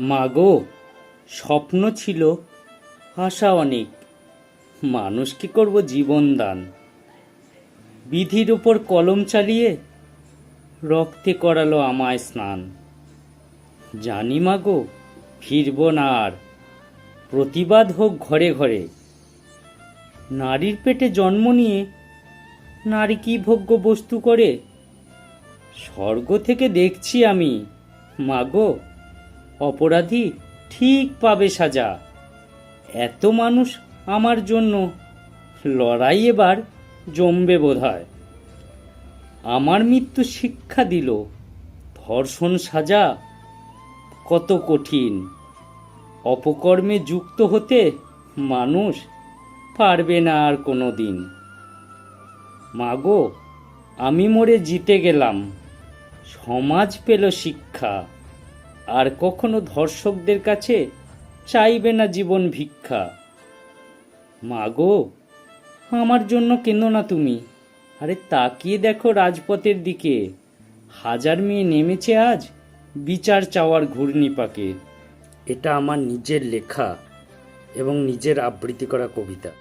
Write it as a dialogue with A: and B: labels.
A: মাগো, স্বপ্ন ছিল, আশা অনেক, মানুষ কি করব জীবন দান। বিধির উপর কলম চালিয়ে রক্তে করালো আমায় স্নান। জানি মাগো, ফিরব না আর, প্রতিবাদ হোক ঘরে ঘরে। নারীর পেটে জন্ম নিয়ে নারী কি ভোগ্য বস্তু করে? স্বর্গ থেকে দেখছি আমি, মাগো, অপরাধী ঠিক পাবে সাজা। এত মানুষ আমার জন্য, লড়াই এবার জমবে বোধহয়। আমার মৃত্যু শিক্ষা দিল, ধর্ষণ সাজা কত কঠিন। অপকর্মে যুক্ত হতে মানুষ পারবে না আর কোনো দিন। মাগো, আমি মরে জিতে গেলাম, সমাজ পেল শিক্ষা। আর কখনো ধর্ষকদের কাছে চাইবে না জীবন ভিক্ষা। মাগো, আমার জন্য কেঁদো না তুমি, আরে তাকিয়ে দেখো রাজপথের দিকে। হাজার মেয়ে নেমেছে আজ বিচার চাওয়ার ঘূর্ণিপাকে। এটা আমার নিজের লেখা এবং নিজের আবৃত্তি করা কবিতা।